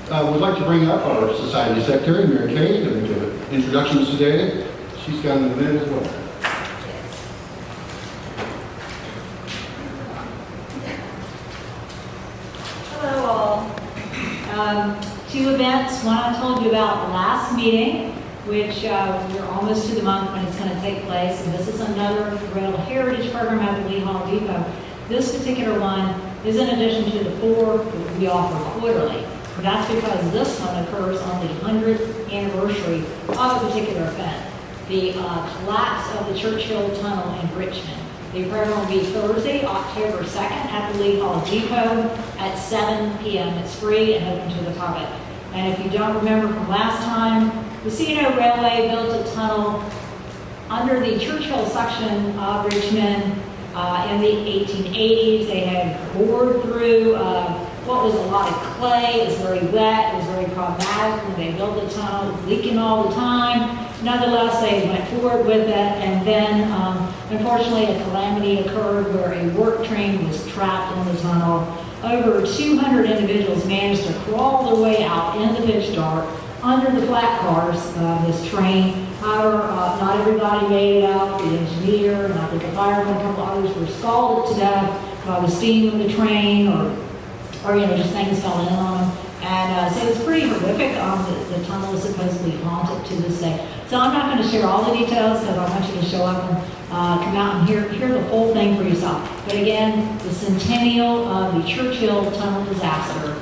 We'd like to bring up our Society Secretary, Mary Kay, to give introductions today. She's got an event as well. Hello all. Two events. One I told you about the last meeting, which we're almost to the month when it's going to take place. And this is another Rail Heritage program at the Lee Hall Depot. This particular one is in addition to the 4 that we offer quarterly. That's because this one occurs on the 100th anniversary of a particular event, the collapse of the Churchill Tunnel in Richmond. The program will be Thursday, October 2nd at the Lee Hall Depot at 7 p.m. It's free and open to the public. And if you don't remember from last time, the C&O Railway built a tunnel under the Churchill section of Richmond in the 1880s. They had bored through what was a lot of clay. It was very wet. It was very problematic when they built the tunnel. It was leaking all the time. Nonetheless, they went forward with it, and then unfortunately a calamity occurred where a work train was trapped in the tunnel. Over 200 individuals managed to crawl their way out in the pitch dark under the flat cars of this train. However, not everybody made it out. The engineer, and I think the fireman, a couple others were scalded to death by the steam of the train, or just things fell in on them. And so it's pretty horrific. The tunnel is supposedly haunted to this day. So I'm not going to share all the details because I want you to show up and come out and hear the whole thing for yourself. But again, the centennial of the Churchill Tunnel disaster,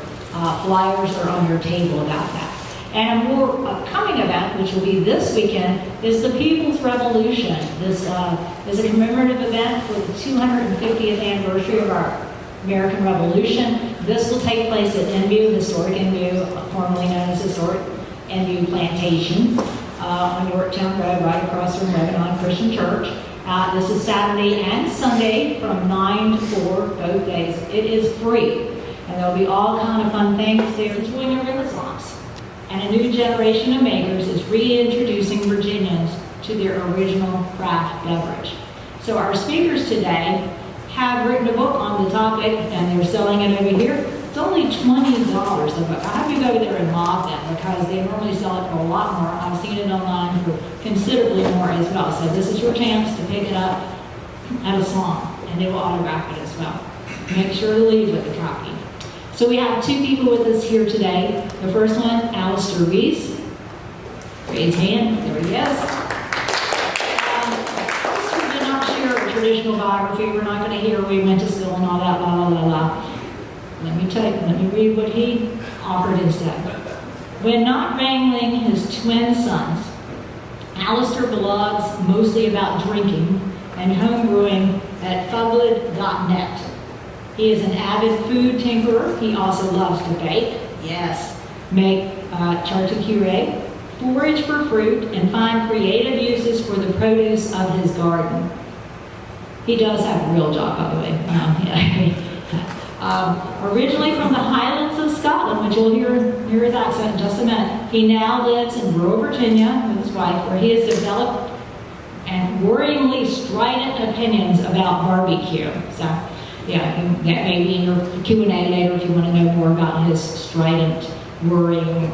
flyers are on your table about that. And a more upcoming event, which will be this weekend, is the People's Revolution. This is a commemorative event for the 250th anniversary of our American Revolution. This will take place at NVU, historic NVU, formerly known as historic NVU Plantation, on Yorktown Road, right across from Lebanon Christian Church. This is Saturday and Sunday from 9 to 4, both days. It is free, and there'll be all kind of fun things there. Enjoying your Renaissance. And a new generation of makers is reintroducing Virginians to their original craft beverage. So our speakers today have written a book on the topic, and they're selling it over here. It's only $20 a book. I have to go there and mob them because they normally sell it for a lot more. I've seen it online for considerably more as well. So this is your chance to pick it up at a salon, and they will autograph it as well. Make sure to leave with a copy. So we have 2 people with us here today. The first one, Alistair Reese. Raise hand. There he is. Alistair did not share a traditional biography. We're not going to hear where he went to school and all that, la, la, la, la. Let me read what he offered instead. When not wrangling his twin sons, Alistair blogs mostly about drinking and home brewing at fuglid.net. He is an avid food tinkerer. He also loves to bake, yes, make charcuterie, forage for fruit, and find creative uses for the produce of his garden. He does have a real job, by the way. Originally from the Highlands of Scotland, which you'll hear his accent in just a minute, he now lives in rural Virginia with his wife, where he has developed and worryingly strident opinions about barbecue. So, yeah, that may be in your Q&A later if you want to know more about his strident, worrying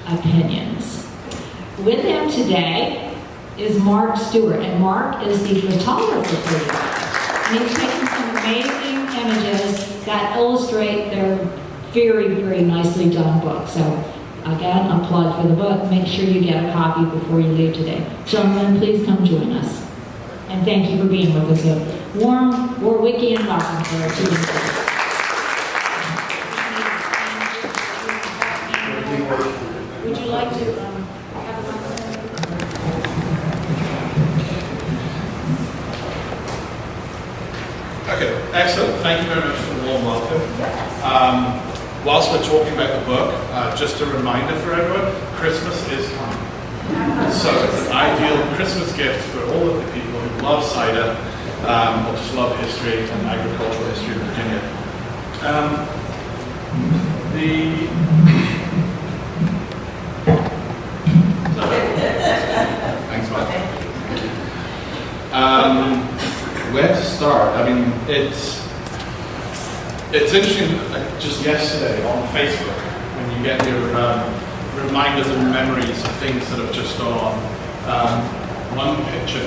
opinions. With him today is Mark Stewart, and Mark is the photographer for you. And he's taken some amazing images that illustrate their very, very nicely done book. So, again, a plug for the book. Make sure you get a copy before you leave today. Gentlemen, please come join us. And thank you for being with us. A warm Warwickian welcome for our students. Would you like to have a microphone? Okay, excellent. Thank you very much for the warm welcome. Whilst we're talking about the book, just a reminder for everyone, Christmas is coming. So it's an ideal Christmas gift for all of the people who love cider, or just love history and agricultural history of Virginia. Thanks, Mike. Where to start? I mean, it's interesting. Just yesterday on Facebook, when you get your reminders and memories of things that have just gone on. One picture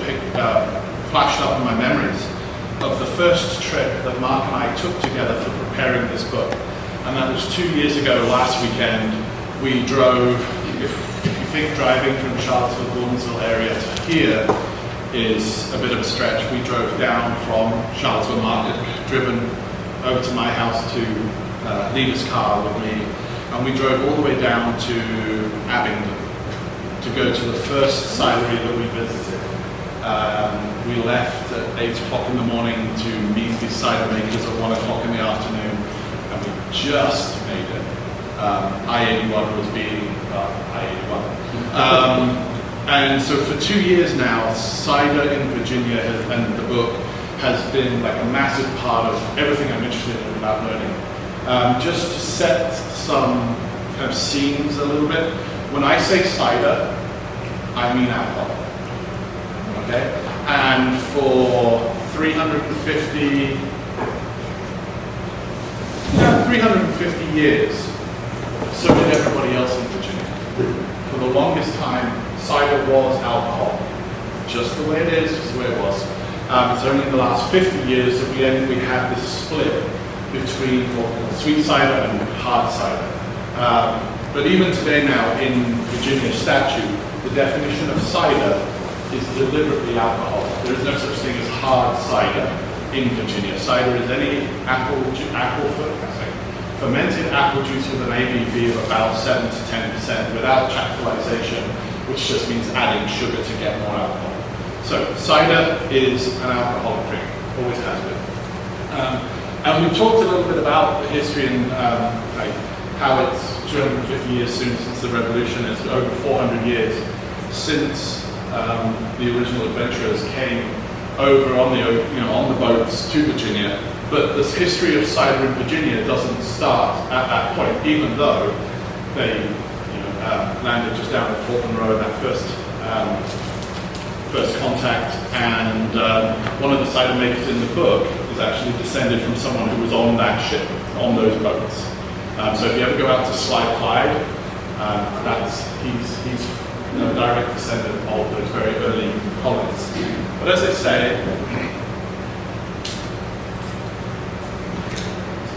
flashed up in my memories of the first trip that Mark and I took together for preparing this book. And that was 2 years ago, last weekend. We drove, if you think driving from Charlottesville, Gordonsville area to here is a bit of a stretch, we drove down from Charlottesville Market, driven over to my house to leave his car with me, and we drove all the way down to Abingdon to go to the first cidery that we visited. We left at 8 o'clock in the morning to meet these cider makers at 1 o'clock in the afternoon, and we just made it. I-81 was being I-81. And so for 2 years now, cider in Virginia and the book has been like a massive part of everything I'm interested in about learning. Just to set some kind of scenes a little bit, when I say cider, I mean alcohol. Okay? And for 350 years, so did everybody else in Virginia. For the longest time, cider was alcohol. Just the way it is, just the way it was. It's only in the last 50 years that we had this split between sweet cider and hard cider. But even today now, in Virginia statute, the definition of cider is deliberately alcohol. There is no such thing as hard cider in Virginia. Cider is any fermented apple juice with an ABV of about 7 to 10% without chaptalization, which just means adding sugar to get more alcohol. So cider is an alcoholic drink, always has been. And we've talked a little bit about the history and how it's 250 years soon since the revolution. It's over 400 years since the original adventurers came over on the boats to Virginia. But this history of cider in Virginia doesn't start at that point, even though they landed just down at Fort Monroe in that first contact. And one of the cider makers in the book is actually descended from someone who was on that ship, on those boats. So if you ever go out to Slide Clyde, he's a direct descendant of those very early colonists. But as I say,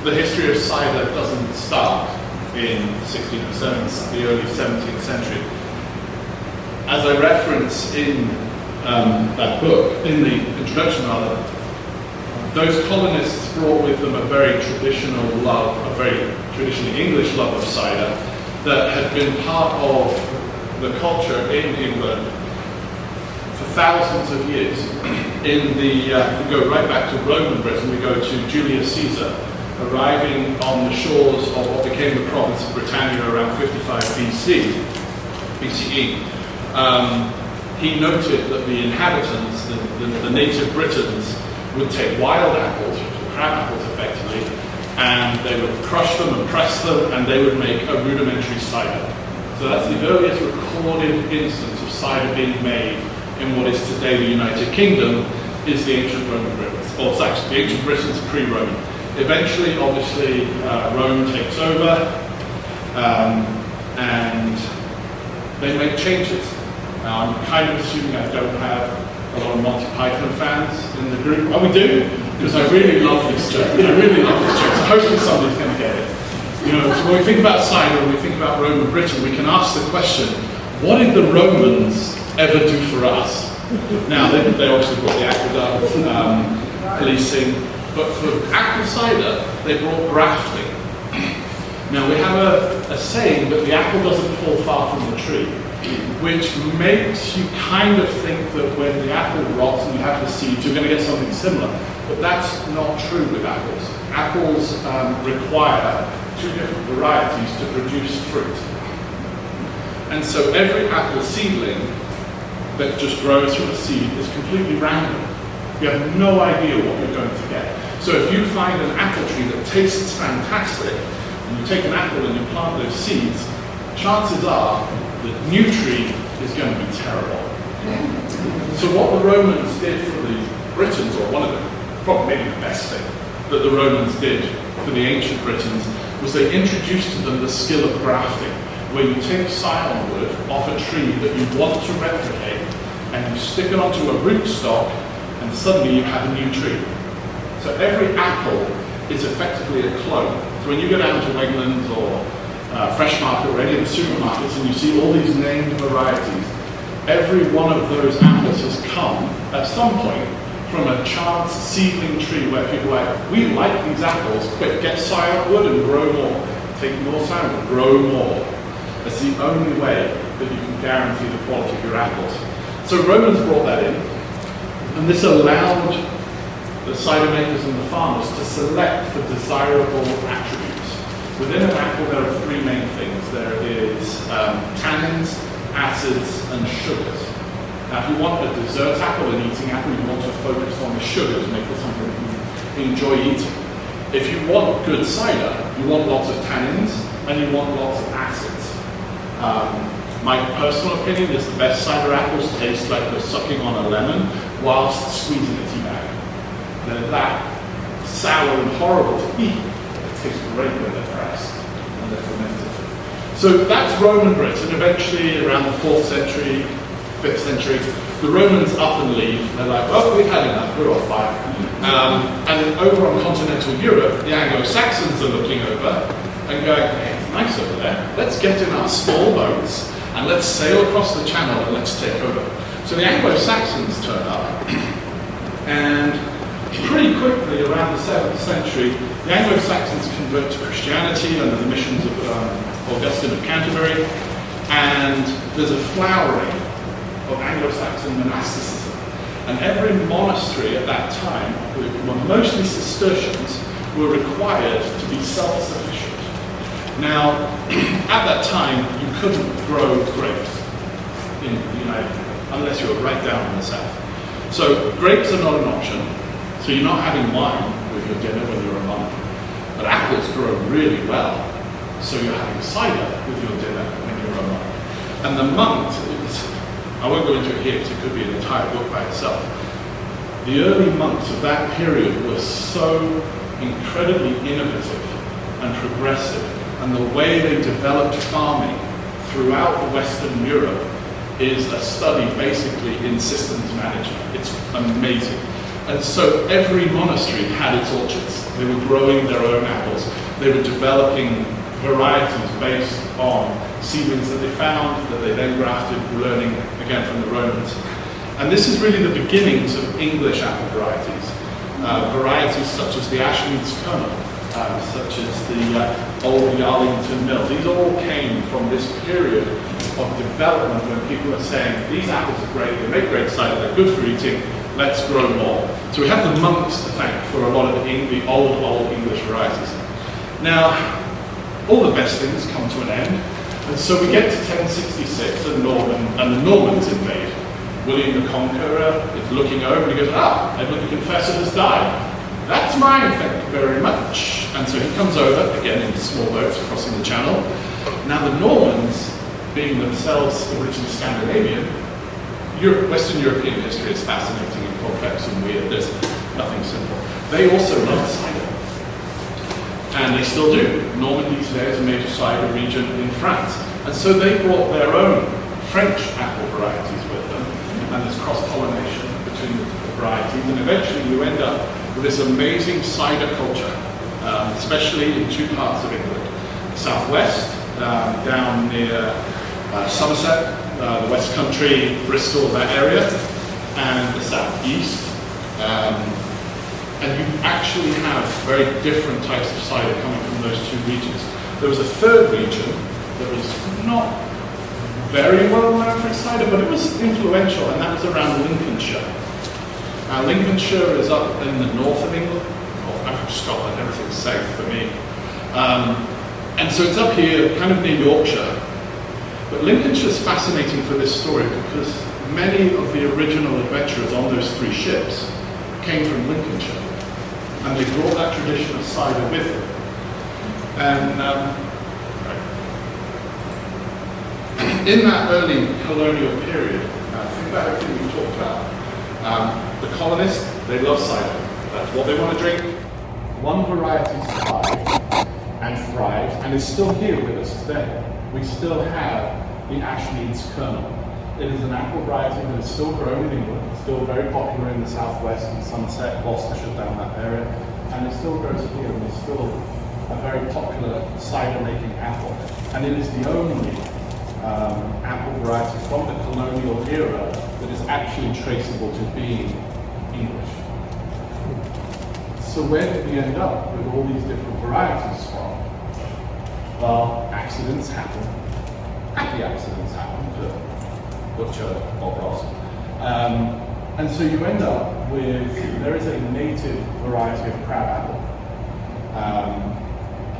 the history of cider doesn't start in 1607, the early 17th century. As I reference in that book, in the introduction rather, those colonists brought with them a very traditional love, a very traditionally English love of cider that had been part of the culture in England for thousands of years. If we go right back to Roman Britain, we go to Julius Caesar, arriving on the shores of what became the province of Britannia around 55 BCE. He noted that the inhabitants, the native Britons, would take wild apples, which were crab apples effectively, and they would crush them and press them, and they would make a rudimentary cider. So that's the earliest recorded instance of cider being made in what is today the United Kingdom, is the ancient Roman Britons. Well, it's actually the ancient Britons pre-Roman. Eventually, obviously, Rome takes over, and they make changes. Now, I'm kind of assuming I don't have a lot of Monty Python fans in the group. Oh, we do? Because I really love this joke. I really love this joke. So hopefully somebody's going to get it. So when we think about cider, when we think about Roman Britain, we can ask the question, what did the Romans ever do for us? Now, they obviously brought the aqueduct, policing, but for apple cider, they brought grafting. Now, we have a saying that the apple doesn't fall far from the tree, which makes you kind of think that when the apple rots and you have the seeds, you're going to get something similar. But that's not true with apples. Apples require two different varieties to produce fruit. And so every apple seedling that just grows from a seed is completely random. You have no idea what you're going to get. So if you find an apple tree that tastes fantastic, and you take an apple and you plant those seeds, chances are the new tree is going to be terrible. So what the Romans did for the Britons, or one of the, probably maybe the best thing that the Romans did for the ancient Britons, was they introduced to them the skill of grafting, where you take scion wood off a tree that you want to replicate, and you stick it onto a rootstock, and suddenly you have a new tree. So every apple is effectively a clone. So when you go down to Wegmans or Fresh Market or any of the supermarkets and you see all these named varieties, every one of those apples has come at some point from a chance seedling tree where people are like, we like these apples, quick, get scion wood and grow more. Take more scion wood, grow more. That's the only way that you can guarantee the quality of your apples. So Romans brought that in, and this allowed the cider makers and the farmers to select for desirable attributes. Within an apple, there are three main things. There is tannins, acids, and sugars. Now, if you want a dessert apple, an eating apple, you want to focus on the sugars, make it something that you enjoy eating. If you want good cider, you want lots of tannins, and you want lots of acids. My personal opinion is the best cider apples taste like they're sucking on a lemon whilst squeezing a tea bag. They're that sour and horrible to eat. It tastes great when they're pressed and they're fermented. So that's Roman Brits, and eventually around the 4th century, 5th century, the Romans up and leave. They're like, well, we've had enough, we're off fire. And then over on continental Europe, the Anglo-Saxons are looking over and going, hey, it's nice over there. Let's get in our small boats and let's sail across the channel and let's take over. So the Anglo-Saxons turn up, and pretty quickly around the 7th century, the Anglo-Saxons convert to Christianity under the missions of Augustine of Canterbury, and there's a flowering of Anglo-Saxon monasticism. And every monastery at that time, who were mostly Cistercians, were required to be self-sufficient. Now, at that time, you couldn't grow grapes in the United Kingdom unless you were right down in the south. So grapes are not an option. So you're not having wine with your dinner when you're a monk. But apples grow really well. So you're having cider with your dinner when you're a monk. And the monks, I won't go into it here because it could be an entire book by itself. The early monks of that period were so incredibly innovative and progressive, and the way they developed farming throughout Western Europe is a study basically in systems management. It's amazing. And so every monastery had its orchards. They were growing their own apples. They were developing varieties based on seedlings that they found, that they then grafted, learning again from the Romans. And this is really the beginnings of English apple varieties. Varieties such as the Ashmead's Kernel, such as the old Yarlington Mill. These all came from this period of development when people are saying, these apples are great, they make great cider, they're good for eating, let's grow more. So we have the monks to thank for a lot of the old English varieties. Now, all the best things come to an end, and so we get to 1066 and the Normans invade. William the Conqueror is looking over and he goes, Edward the Confessor has died. That's mine, thank you very much. And so he comes over, again in small boats crossing the channel. Now the Normans, being themselves originally Scandinavian, Western European history is fascinating and complex and weird. There's nothing simple. They also love cider. And they still do. Normandy today is a major cider region in France. And so they brought their own French apple varieties with them. And there's cross-pollination between the varieties. And eventually you end up with this amazing cider culture, especially in two parts of England. The southwest, down near Somerset, the West Country, Bristol, that area, and the southeast. And you actually have very different types of cider coming from those two regions. There was a third region that was not very well known for its cider, but it was influential, and that was around Lincolnshire. Now, Lincolnshire is up in the north of England. Well, I'm from Scotland, everything's safe for me. And so it's up here, kind of near Yorkshire. But Lincolnshire's fascinating for this story because many of the original adventurers on those three ships came from Lincolnshire. And they brought that tradition of cider with them. And in that early colonial period, think about everything we talked about. The colonists, they love cider. That's what they want to drink. One variety survived, and and thrives and is still here with us today. We still have the Ashmead's kernel. It is an apple variety that is still grown in England, still very popular in the southwest, in Somerset, Gloucestershire, down that area, and it still grows here and is still a very popular cider-making apple. And it is the only apple variety from the colonial era that is actually traceable to being English. So where did we end up with all these different varieties from? Well, accidents happen. Happy accidents happen to butcher Bob Ross. And so you end up with, there is a native variety of crab apple.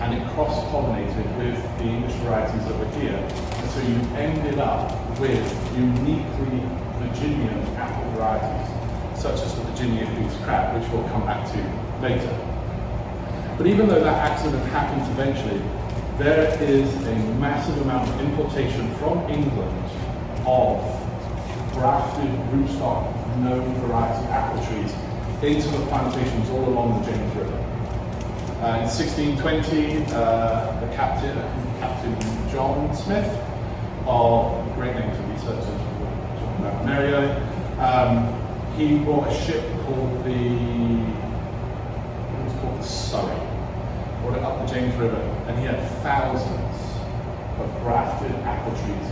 And it cross-pollinated with the English varieties over here. And so you ended up with uniquely Virginian apple varieties, such as the Virginia goose crab, which we'll come back to later. But even though that accident happens eventually, there is a massive amount of importation from England of grafted rootstock known variety apple trees into the plantations all along the James River. In 1620, the Captain John Smith, of great name to researchers who were talking about an area, he brought a ship called the Surrey, brought it up the James River, and he had thousands of grafted apple trees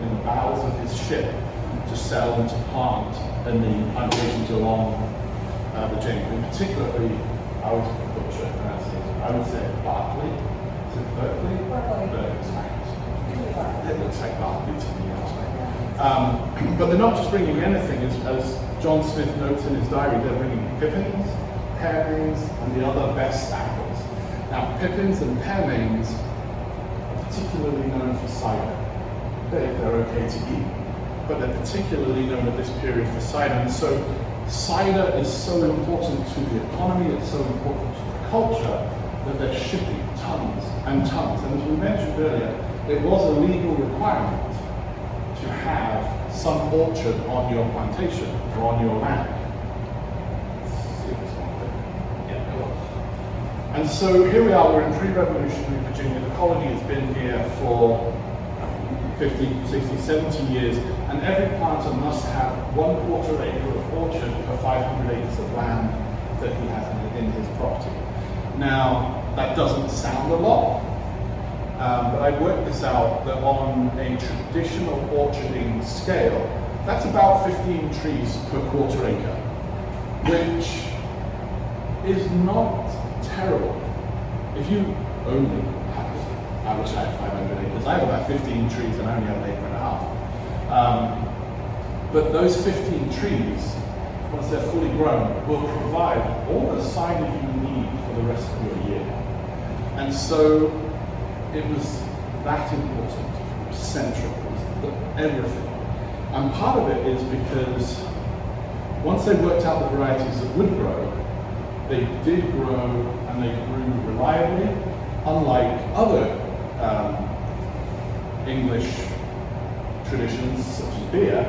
in the bowels of his ship to sell and to plant in the plantations along the James. And particularly, I was butcher pronunciation. I would say Berkeley. Is it Berkeley? Berkeley. It looks like Berkeley to me, actually. But they're not just bringing anything, as John Smith notes in his diary. They're bringing pippins, pearmains, and the other best apples. Now, pippins and pearmains are particularly known for cider. They're okay to eat, but they're particularly known at this period for cider. And so cider is so important to the economy, it's so important to the culture, that they're shipping tons and tons. And as we mentioned earlier, it was a legal requirement to have some orchard on your plantation or on your land. Let's see if it's one there. Yeah, it was. And so here we are, we're in pre-revolutionary Virginia. The colony has been here for 50, 60, 70 years, and every planter must have 1/4 acre of orchard per 500 acres of land that he has in his property. Now, that doesn't sound a lot, but I worked this out that on a traditional orcharding scale, that's about 15 trees per 1/4 acre, which is not terrible. If you only have, I wish I had 500 acres. I have about 15 trees and I only have an acre and a half. But those 15 trees, once they're fully grown, will provide all the cider you need for the rest of your year. And so it was that important, it was central, it was everything. And part of it is because once they worked out the varieties that would grow, they did grow and they grew reliably, unlike other English traditions such as beer.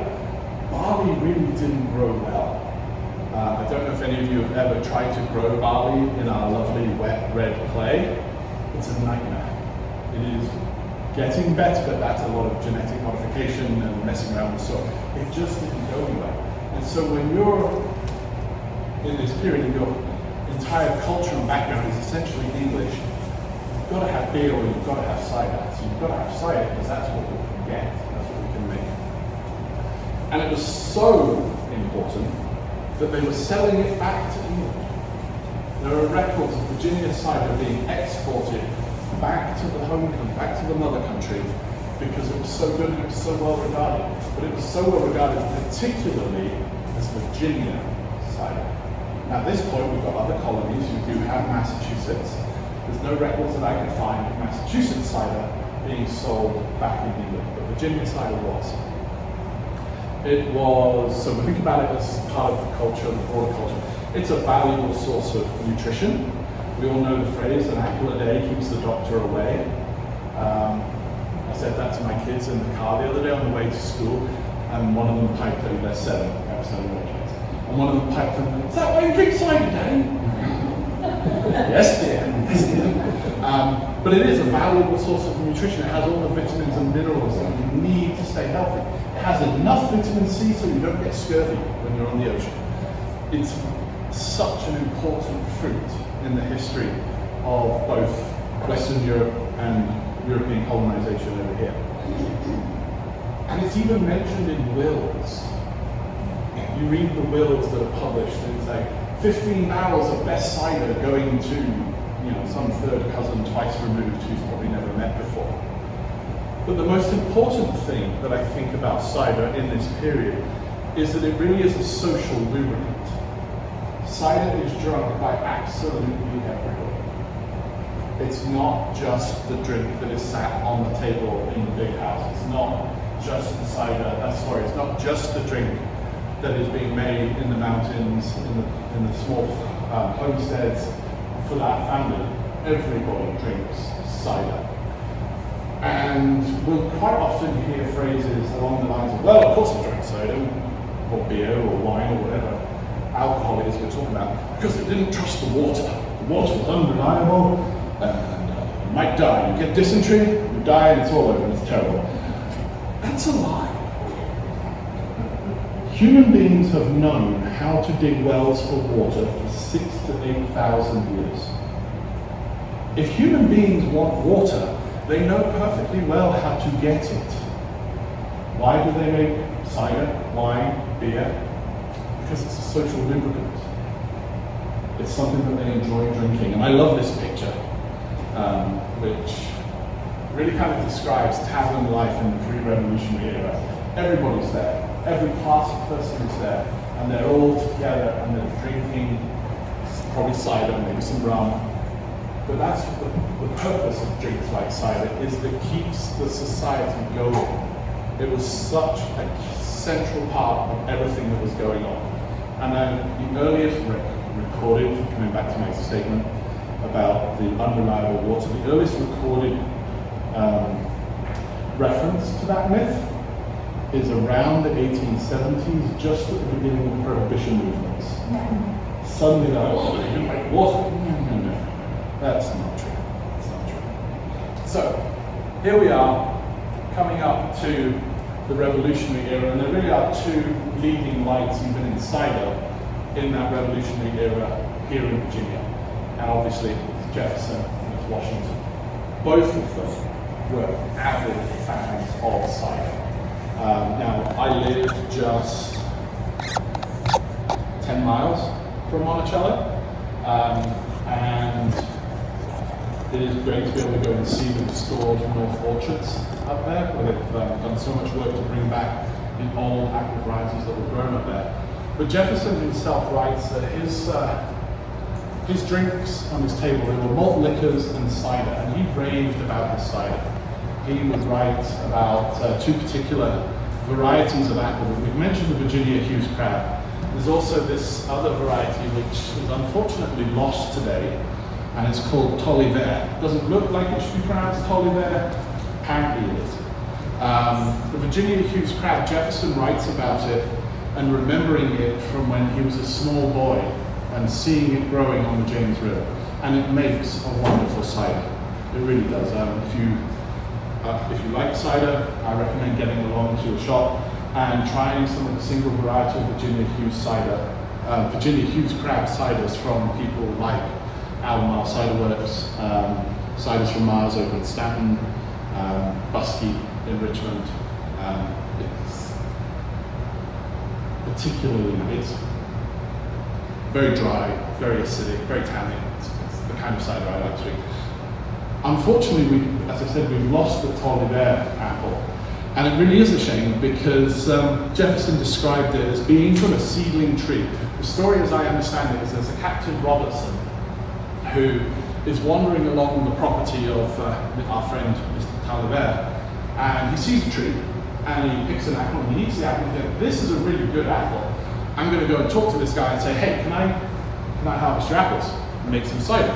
Barley really didn't grow well. I don't know if any of you have ever tried to grow barley in our lovely wet red clay. It's a nightmare. It is getting better, but that's a lot of genetic modification and messing around with soil. It just didn't go anywhere. And so when you're in this period and your entire culture and background is essentially English, you've got to have beer or you've got to have cider. So you've got to have cider because that's what we can get, that's what we can make. And it was so important that they were selling it back to England. There are records of Virginia cider being exported back to the home country, back to the mother country, because it was so good and it was so well regarded. But it was so well regarded particularly as Virginia cider. Now, at this point, we've got other colonies who do have Massachusetts. There's no records that I can find of Massachusetts cider being sold back in England, but Virginia cider was. It was, so think about it as part of the culture, the broader culture. It's a valuable source of nutrition. We all know the phrase, an apple a day keeps the doctor away. I said that to my kids in the car the other day on the way to school, and one of them piped in, they're 7, I have 7 little kids. And one of them piped in, is that why you drink cider, Daddy? Yes, dear. Yes, dear. But it is a valuable source of nutrition. It has all the vitamins and minerals that you need to stay healthy. It has enough vitamin C so you don't get scurvy when you're on the ocean. It's such an important fruit in the history of both Western Europe and European colonization over here. And it's even mentioned in wills. You read the wills that are published and it's like 15 barrels of best cider going to, you know, some third cousin twice removed who's probably never met before. But the most important thing that I think about cider in this period is that it really is a social lubricant. Cider is drunk by absolutely everybody. It's not just the drink that is sat on the table in the big house. It's not just the cider, it's not just the drink that is being made in the mountains, in the small homesteads for that family. Everybody drinks cider. And we'll quite often hear phrases along the lines of, well, of course I drank cider, or beer, or wine, or whatever alcohol it is we're talking about, because they didn't trust the water. The water was unreliable, and you might die. You get dysentery, you die, and it's all over, and it's terrible. That's a lie. Human beings have known how to dig wells for water for 6,000 to 8,000 years. If human beings want water, they know perfectly well how to get it. Why do they make cider, wine, beer? Because it's a social lubricant. It's something that they enjoy drinking. And I love this picture, which really kind of describes tavern life in the pre-revolutionary era. Everybody's there. Every class of person is there. And they're all together and they're drinking probably cider, maybe some rum. But that's the purpose of drinks like cider, is that keeps the society going. It was such a central part of everything that was going on. And then the earliest recorded, coming back to my statement about the unreliable water, the earliest recorded reference to that myth is around the 1870s, just at the beginning of the Prohibition movements. Suddenly they're like, oh, they didn't like water. No. That's not true. That's not true. So, here we are, coming up to the revolutionary era, and there really are two leading lights, even in cider, in that revolutionary era here in Virginia. And obviously, it's Jefferson and it's Washington. Both of them were avid fans of cider. Now, I live just 10 miles from Monticello, and it is great to be able to go and see the restored North Orchards up there, where they've done so much work to bring back the old apple varieties that were grown up there. But Jefferson himself writes that his drinks on his table, there were malt liquors and cider, and he raved about his cider. He would write about two particular varieties of apple. We've mentioned the Virginia Hughes crab. There's also this other variety which is unfortunately lost today, and it's called Tolliver. It doesn't look like it should be pronounced Tolliver. Apparently it is. The Virginia Hughes crab, Jefferson writes about it and remembering it from when he was a small boy and seeing it growing on the James River. And it makes a wonderful cider. It really does. If you like cider, I recommend getting along to a shop and trying some of the single variety of Virginia Hughes cider, Virginia Hughes crab ciders from people like Albemarle Cider Works, ciders from Mars over at Stanton, Buskey in Richmond. It's particularly, it's very dry, very acidic, very tannic. It's the kind of cider I like to drink. Unfortunately, as I said, we've lost the Tolliver apple. And it really is a shame because Jefferson described it as being from a seedling tree. The story, as I understand it, is there's a Captain Robertson who is wandering along the property of our friend, Mr. Tolliver, and he sees a tree, and he picks an apple, and he eats the apple, and he thinks, this is a really good apple. I'm going to go and talk to this guy and say, hey, can I harvest your apples and make some cider?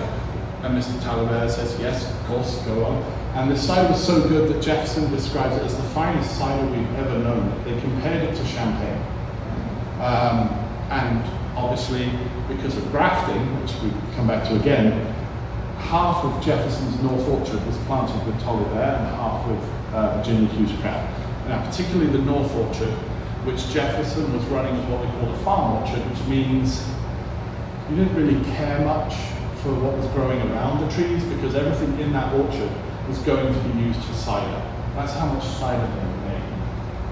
And Mr. Tolliver says, yes, of course, go on. And the cider was so good that Jefferson describes it as the finest cider we've ever known. They compared it to champagne. And obviously, because of grafting, which we come back to again, half of Jefferson's North Orchard was planted with Tolliver and half with Virginia Hughes Crown. Now, particularly the North Orchard, which Jefferson was running as what we call a farm orchard, which means you didn't really care much for what was growing around the trees because everything in that orchard was going to be used for cider. That's how much cider they made.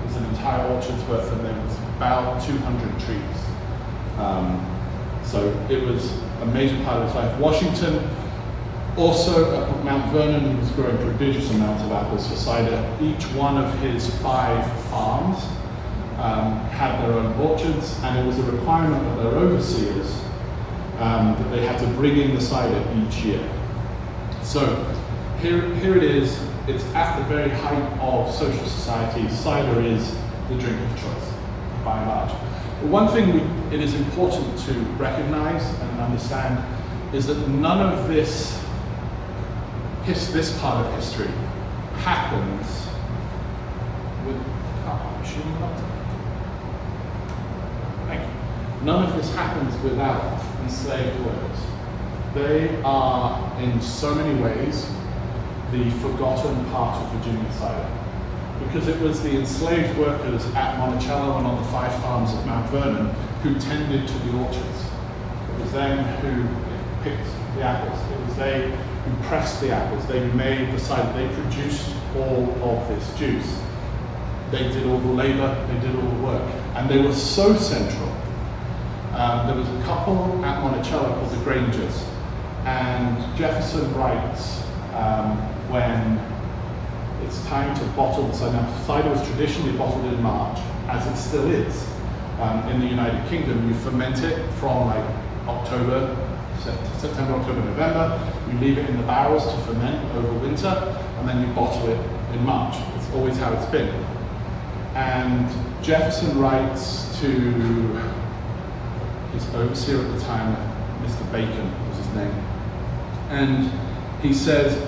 It was an entire orchard's worth, and there was about 200 trees. So it was a major part of his life. Washington, also at Mount Vernon, he was growing prodigious amounts of apples for cider. Each one of his 5 farms had their own orchards, and it was a requirement of their overseers that they had to bring in the cider each year. So here it is. It's at the very height of social society. Cider is the drink of choice, by and large. But one thing it is important to recognize and understand is that none of this part of history happens with. Thank you. None of this happens without enslaved workers. They are, in so many ways, the forgotten part of Virginia cider. Because it was the enslaved workers at Monticello and on the 5 farms at Mount Vernon who tended to the orchards. It was them who picked the apples. It was they who pressed the apples. They made the cider. They produced all of this juice. They did all the labor. They did all the work. And they were so central. There was a couple at Monticello called the Grangers. And Jefferson writes when it's time to bottle the cider. Now, cider was traditionally bottled in March, as it still is in the United Kingdom. You ferment it from like September, October, November. You leave it in the barrels to ferment over winter, and then you bottle it in March. It's always how it's been. And Jefferson writes to his overseer at the time, Mr. Bacon was his name, and he says,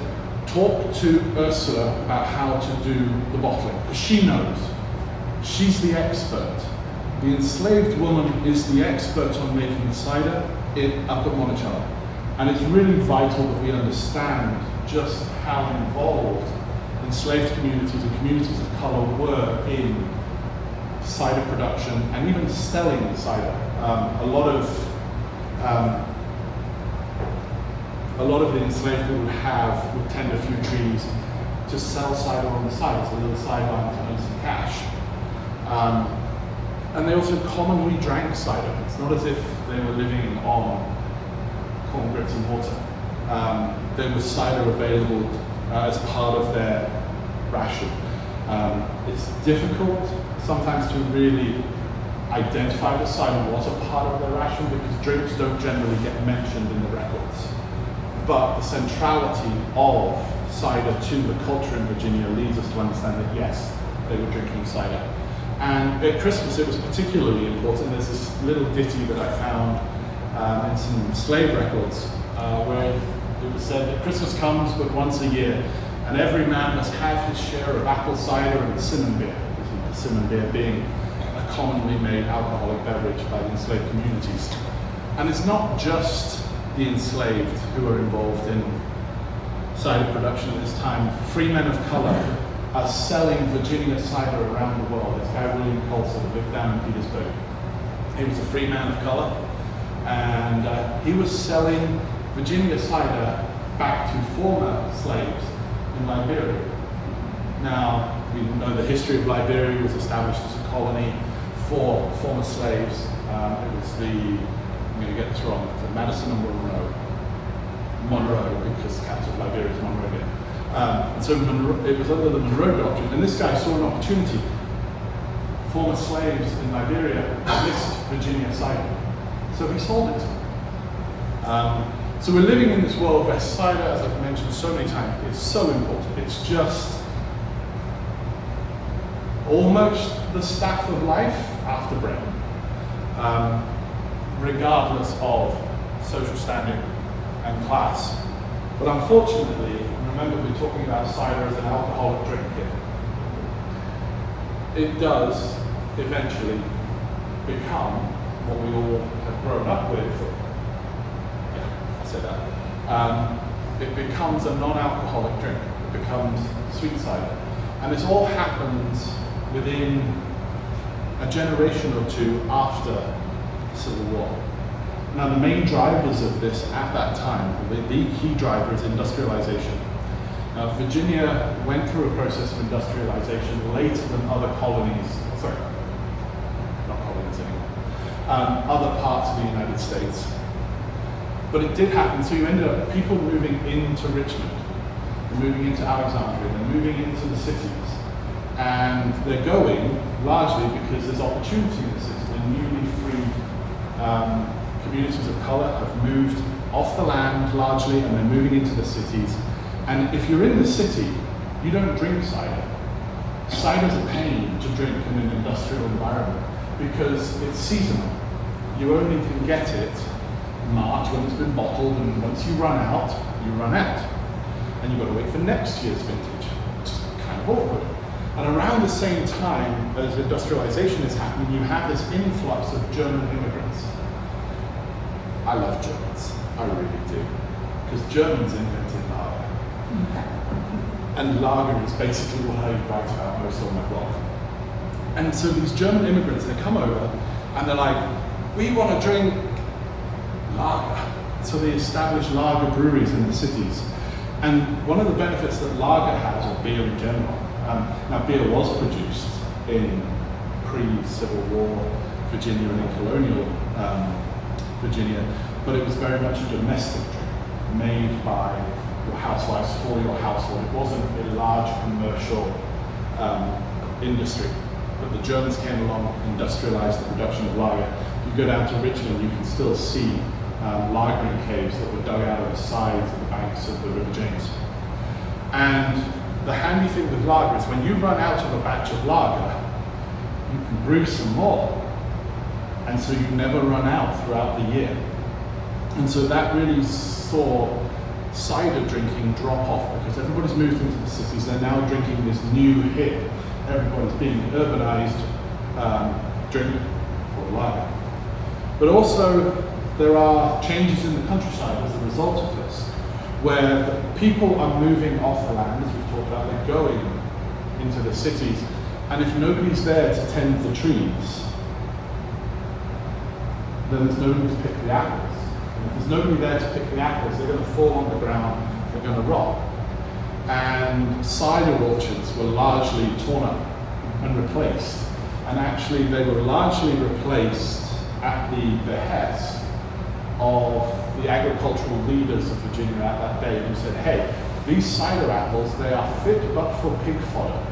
talk to Ursula about how to do the bottling, because she knows. She's the expert. The enslaved woman is the expert on making the cider up at Monticello. And it's really vital that we understand just how involved enslaved communities and communities of color were in cider production and even selling cider. A lot of the enslaved people would tend a few trees to sell cider on the side. It's a little sideline to earn some cash. And they also commonly drank cider. It's not as if they were living on corn, grits, and water. There was cider available as part of their ration. It's difficult sometimes to really identify the cider was a part of their ration because drinks don't generally get mentioned in the records. But the centrality of cider to the culture in Virginia leads us to understand that yes, they were drinking cider. And at Christmas it was particularly important. There's this little ditty that I found in some slave records where it was said that Christmas comes but once a year, and every man must have his share of apple cider and cinnamon beer. The cinnamon beer being a commonly made alcoholic beverage by the enslaved communities. And it's not just the enslaved who are involved in cider production at this time. Free men of color are selling Virginia cider around the world. This guy William Colson lived down in Petersburg. He was a free man of color, and he was selling Virginia cider back to former slaves in Liberia. Now, we know the history of Liberia was established as a colony for former slaves. It was I'm going to get this wrong, the Madison and Monroe, because the capital of Liberia is Monrovia. And so it was under the Monroe Doctrine, and this guy saw an opportunity. Former slaves in Liberia missed Virginia cider, so he sold it to them. So we're living in this world where cider, as I've mentioned so many times, is so important. It's just almost the staff of life after bread, regardless of social standing and class. But unfortunately, remember we're talking about cider as an alcoholic drink here. It does eventually become what we all have grown up with. I say that. it becomes a non-alcoholic drink. It becomes sweet cider. And this all happens within a generation or two after the Civil War. Now, the main drivers of this at that time, the key driver is industrialization. Virginia went through a process of industrialization later than other colonies, sorry, not colonies anymore, other parts of the United States. But it did happen, so you ended up people moving into Richmond, moving into Alexandria, they're moving into the cities. And they're going largely because there's opportunity in the city. The newly freed communities of color have moved off the land largely, and they're moving into the cities. And if you're in the city, you don't drink cider. Cider's a pain to drink in an industrial environment because it's seasonal. You only can get it in March when it's been bottled, and once you run out, you run out. And you've got to wait for next year's vintage, which is kind of awkward. And around the same time as industrialization is happening, you have this influx of German immigrants. I love Germans, I really do, because Germans invented lager. And lager is basically what I write about most on my blog. And so these German immigrants, they come over and they're like, we want to drink lager. So they establish lager breweries in the cities. And one of the benefits that lager has, or beer in general, now beer was produced in pre-Civil War Virginia and in colonial Virginia, but it was very much a domestic drink, made by your housewives for your household. It wasn't a large commercial industry. But the Germans came along, industrialized the production of lager. If you go down to Richmond, you can still see lagering caves that were dug out of the sides of the banks of the River James. And the handy thing with lager is when you run out of a batch of lager, you can brew some more. And so you never run out throughout the year. And so that really saw cider drinking drop off because everybody's moved into the cities. They're now drinking this new hip, everybody's being urbanized drink called lager. But also there are changes in the countryside as a result of this, where the people are moving off the land, as we've talked about, they're going into the cities, and if nobody's there to tend the trees, then there's nobody to pick the apples. And if there's nobody there to pick the apples, they're going to fall on the ground, they're going to rot. And cider orchards were largely torn up and replaced. And actually they were largely replaced at the behest of the agricultural leaders of Virginia at that day, who said, hey, these cider apples, they are fit but for pig fodder.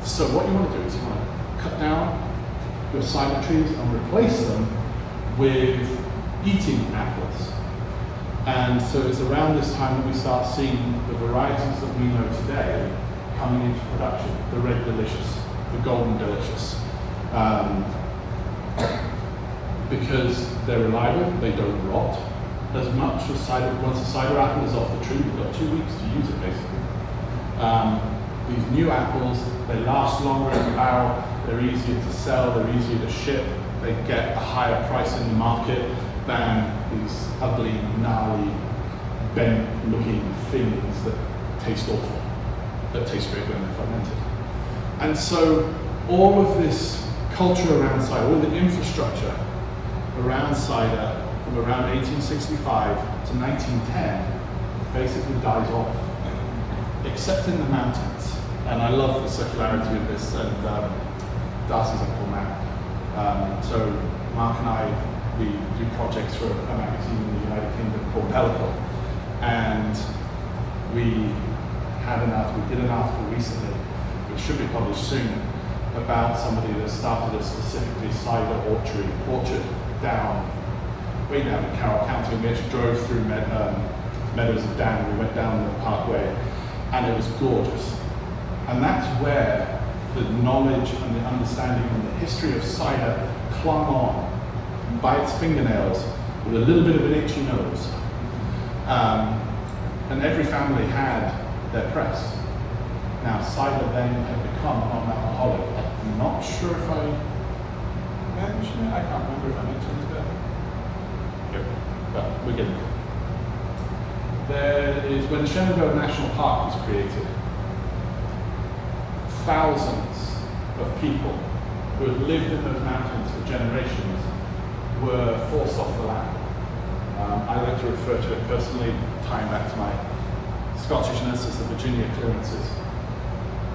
So what you want to do is you want to cut down your cider trees and replace them with eating apples. And so it's around this time that we start seeing the varieties that we know today coming into production. The Red Delicious, the Golden Delicious. Because they're reliable, they don't rot as much as cider. Once a cider apple is off the tree, you've got 2 weeks to use it basically. These new apples, they last longer in the barrel, they're easier to sell, they're easier to ship, they get a higher price in the market than these ugly, gnarly, bent-looking things that taste awful, that taste great when they're fermented. And so all of this culture around cider, all the infrastructure around cider from around 1865 to 1910 basically dies off, except in the mountains. And I love the circularity of this, and Darcy's Uncle Matt. So Mark and I, we do projects for a magazine in the United Kingdom called Pellicle, and we did an article recently, which should be published soon, about somebody that started a specifically cider orchard way down in Carroll County, and we actually drove through Meadows of Dan. We went down the parkway, and it was gorgeous. And that's where the knowledge and the understanding and the history of cider clung on by its fingernails with a little bit of an itchy nose. And every family had their press. Now, cider then had become non-alcoholic. I'm not sure if I mentioned it. I can't remember if I mentioned it there. Yep. But we're getting there. is when Shenandoah National Park was created, thousands of people who had lived in those mountains for generations were forced off the land. I like to refer to it personally, tying back to my Scottishness, as the Virginia clearances.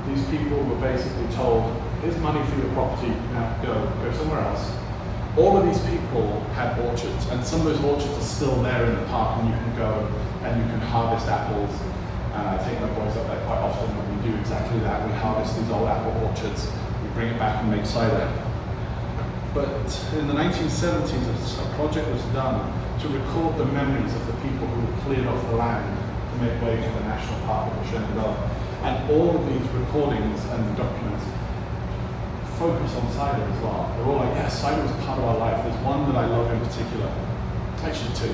These people were basically told, here's money for your property, now go somewhere else. All of these people had orchards, and some of those orchards are still there in the park, and you can go and you can harvest apples. And I take my boys up there quite often, and we do exactly that. We harvest these old apple orchards, we bring it back and make cider. But in the 1970s, a project was done to record the memories of the people who had cleared off the land to make way for the National Park of the Shenandoah. And all of these recordings and documents focus on cider as well. They're all like, yes, cider is part of our life. There's one that I love in particular. Actually, two.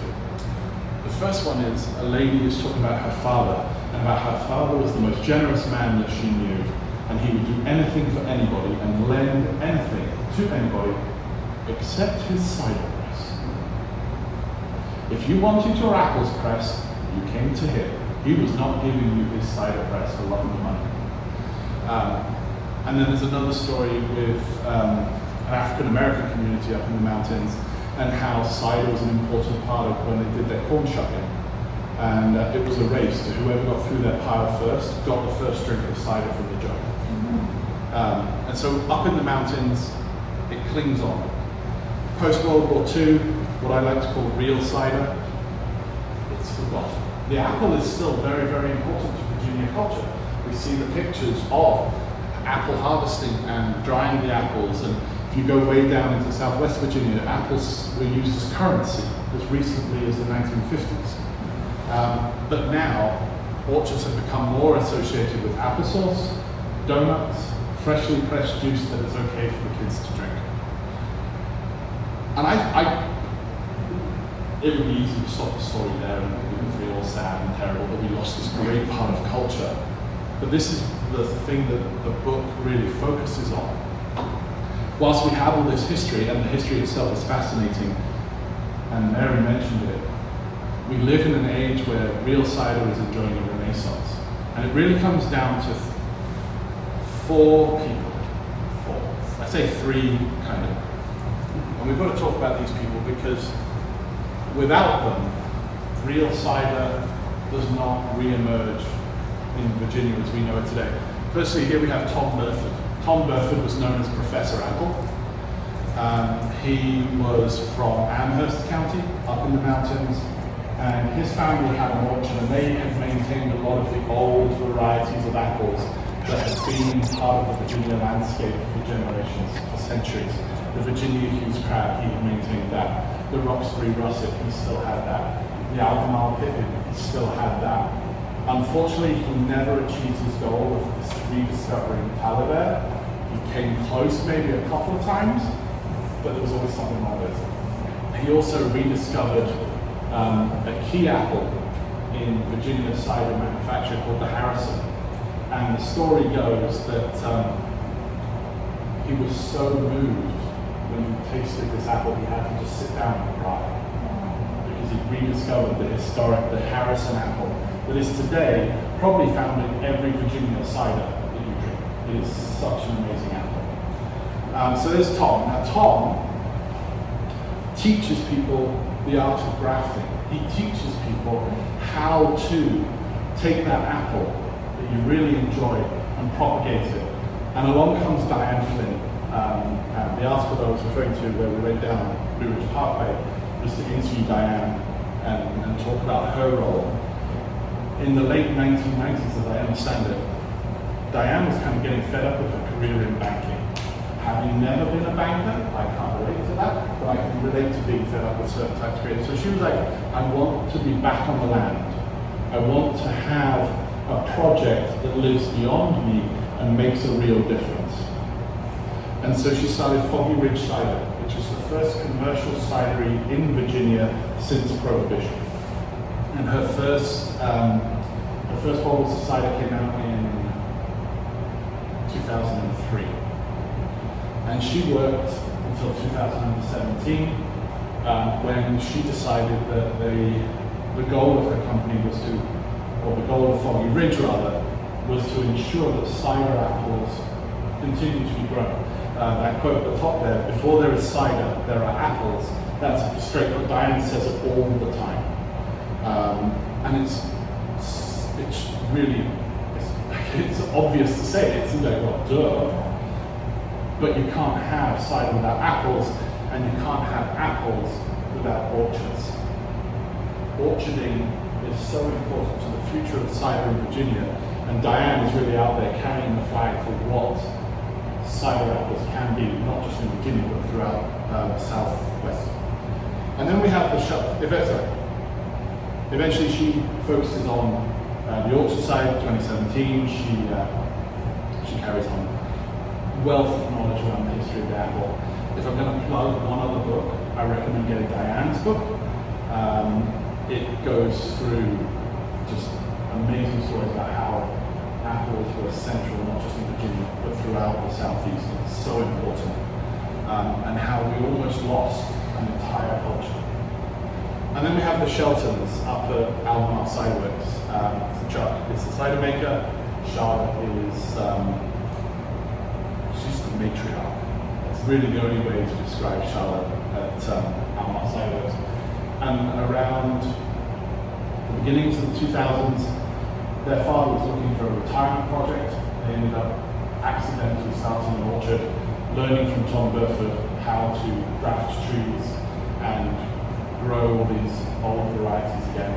The first one is a lady is talking about her father, and about her father was the most generous man that she knew, and he would do anything for anybody and lend anything to anybody except his cider press. If you wanted your apples pressed, you came to him. He was not giving you his cider press for love of the money. And then there's another story with an African-American community up in the mountains, and how cider was an important part of when they did their corn shucking. And it was a race to whoever got through their pile first, got the first drink of cider from the jug. And so up in the mountains, it clings on. Post-World War II, what I like to call real cider, it's forgotten. The apple is still very, very important to Virginia culture. We see the pictures of apple harvesting and drying the apples, and if you go way down into Southwest Virginia, apples were used as currency as recently as the 1950s. But now, orchards have become more associated with applesauce, donuts, freshly pressed juice that is okay for the kids to drink. And it would be easy to stop the story there and we can feel all sad and terrible that we lost this great part of culture. But this is the thing that the book really focuses on. Whilst we have all this history, and the history itself is fascinating, and Mary mentioned it, we live in an age where real cider is enjoying a renaissance. And it really comes down to four people. Four. I say three, kind of. And we've got to talk about these people because without them, real cider does not re-emerge in Virginia as we know it today. Firstly, here we have Tom Burford. Tom Burford was known as Professor Apple. He was from Amherst County, up in the mountains, and his family had an orchard, and they had maintained a lot of the old varieties of apples that had been part of the Virginia landscape for generations, for centuries. The Virginia Hughes crab, he had maintained that. The Roxbury russet, he still had that. The Albemarle pippin, he still had that. Unfortunately, he never achieved his goal of rediscovering Talibert. He came close maybe a couple of times, but there was always something wrong with it. He also rediscovered a key apple in Virginia cider manufacture called the Harrison. And the story goes that he was so moved when he tasted this apple, he had to just sit down and cry. Because he rediscovered the Harrison apple that is today probably found in every Virginia cider that you drink. It is such an amazing apple. So there's Tom. Now Tom teaches people the art of grafting. He teaches people how to take that apple that you really enjoy and propagate it. And along comes Diane Flynn. The article that I was referring to where we went down Blue Ridge Parkway was to interview Diane and talk about her role. In the late 1990s, as I understand it, Diane was kind of getting fed up with her career in banking. Having never been a banker, I can't relate to that, but I can relate to being fed up with certain types of careers. So she was like, I want to be back on the land. I want to have a project that lives beyond me and makes a real difference. And so she started Foggy Ridge Cider, which was the first commercial cidery in Virginia since Prohibition. And her first bottles of cider came out in 2003. And she worked until 2017 when she decided that the goal of her company was to goal of Foggy Ridge rather, was to ensure that cider apples continue to be grown. That quote at the top there, before there is cider, there are apples. That's straight what Diane says it all the time. And it's really, it's obvious to say it, isn't it? Well, duh. But you can't have cider without apples, and you can't have apples without orchards. Orcharding is so important to the future of cider in Virginia, and Diane is really out there carrying the flag for what cider apples can be, not just in Virginia, but throughout the Southwest. And then we have the eventually she focuses on the orchard side. 2017, she carries on wealth of knowledge around the history of the apple. If I'm going to plug one other book, I recommend getting Diane's book. It goes through just amazing stories about how apples were central, not just in Virginia, but throughout the Southeast. It's so important. And how we almost lost an entire culture. And then we have the Sheltons up at Albemarle Cider Works. Chuck is the cider maker. Charlotte is, she's the matriarch. That's really the only way to describe Charlotte at Albemarle Cider Works. And around the beginnings of the 2000s, their father was looking for a retirement project. They ended up accidentally starting an orchard, learning from Tom Burford how to graft trees and grow these old varieties again.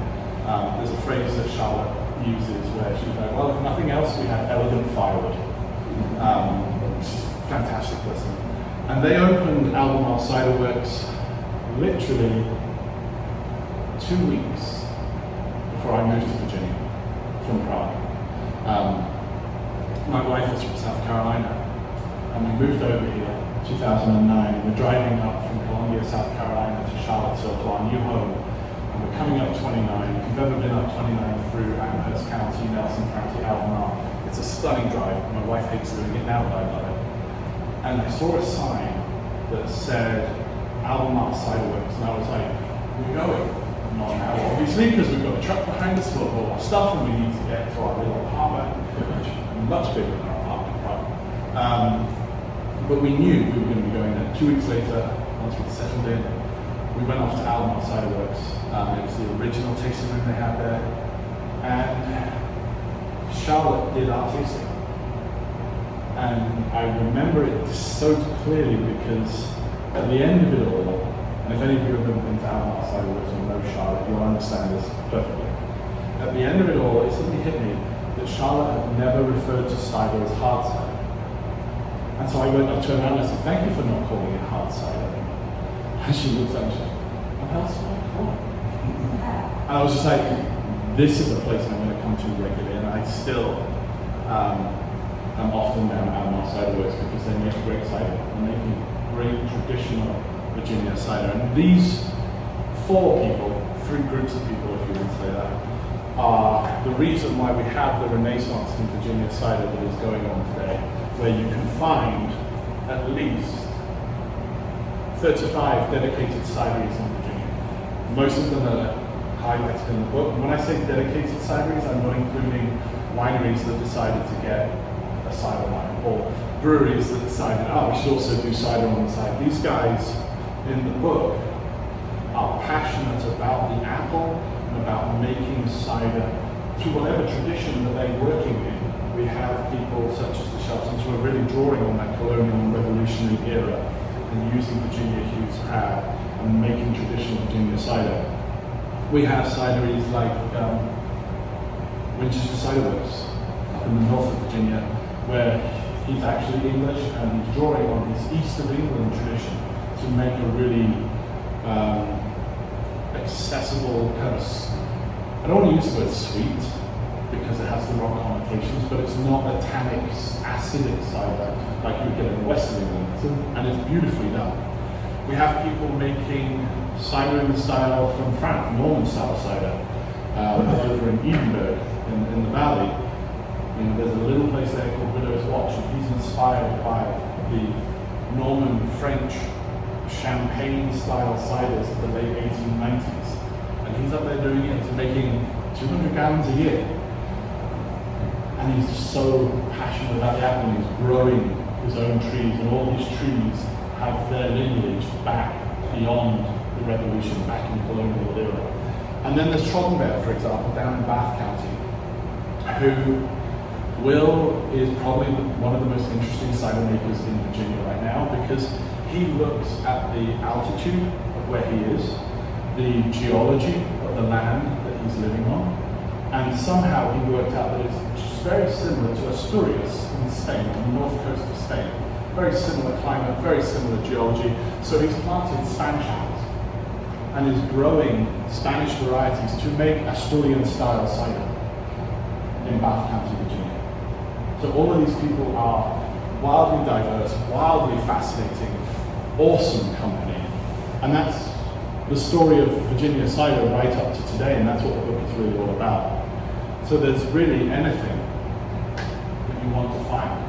There's a phrase that Charlotte uses where she's like, well, if nothing else, we have elegant firewood. Which is a fantastic person. And they opened Albemarle Cider Works literally 2 weeks before I moved to Virginia from Prague. My wife is from South Carolina, and we moved over here in 2009. We're driving up from Columbia, South Carolina to Charlottesville to our new home, and we're coming up 29. If you've ever been up 29 through Amherst County, Nelson County, Albemarle, it's a stunning drive. My wife hates doing it now, but I love it. And I saw a sign that said Albemarle Cider Works, and I was like, we're going. Not now, obviously, because we've got a truck behind us full of all our stuff, and we need to get to our little apartment, which is much bigger than our apartment, right? But we knew we were going to be going there. 2 weeks later, once we'd settled in, we went off to Albemarle Cider Works. It was the original tasting room they had there, and Charlotte did our tasting. And I remember it so clearly because at the end of it all, and if any of you have ever been to Albemarle Cider Works or know Charlotte, you'll understand this perfectly. At the end of it all, it suddenly hit me that Charlotte had never referred to cider as hard cider. And so I turned around and I said, thank you for not calling it hard cider. And she looked at me and she said, what else do I call it? And I was just like, this is a place I'm going to come to regularly, and I still am often down at Albemarle Cider Works because they make great cider. They're making great traditional Virginia cider. And these 4 people, 3 groups of people, if you want to say that, are the reason why we have the renaissance in Virginia cider that is going on today, where you can find at least 35 dedicated cideries in Virginia. Most of them are highlighted in the book. And when I say dedicated cideries, I'm not including wineries that decided to get a cider line, or breweries that decided, oh, we should also do cider on the side. These guys in the book are passionate about the apple and about making cider through whatever tradition that they're working in. We have people such as the Sheltons who are really drawing on that colonial and revolutionary era and using Virginia Hughes crab and making traditional Virginia cider. We have cideries like Winchester Cider Works up in the north of Virginia, where he's actually English and he's drawing on his East of England tradition to make a really accessible kind of, I don't want to use the word sweet because it has the wrong connotations, but it's not a tannic, acidic cider like you would get in Western England, and it's beautifully done. We have people making cider in the style from France, Norman style cider, over in Edinburgh, in the valley. You know, there's a little place there called Widow's Watch, and he's inspired by the Norman French champagne-style ciders of the late 1890s. And he's up there doing it, he's making 200 gallons a year. And he's just so passionate about the apple, and he's growing his own trees, and all his trees have their lineage back beyond the Revolution, back in colonial era. And then there's Trockenberg, for example, down in Bath County, who is probably one of the most interesting cider makers in Virginia right now, because he looks at the altitude of where he is, the geology of the land that he's living on, and somehow he worked out that it's just very similar to Asturias in Spain, on the north coast of Spain. Very similar climate, very similar geology. So he's planted Spanish apples and is growing Spanish varieties to make Asturian-style cider in Bath County, Virginia. So all of these people are wildly diverse, wildly fascinating, awesome company. And that's the story of Virginia cider right up to today, and that's what the book is really all about. So there's really anything that you want to find.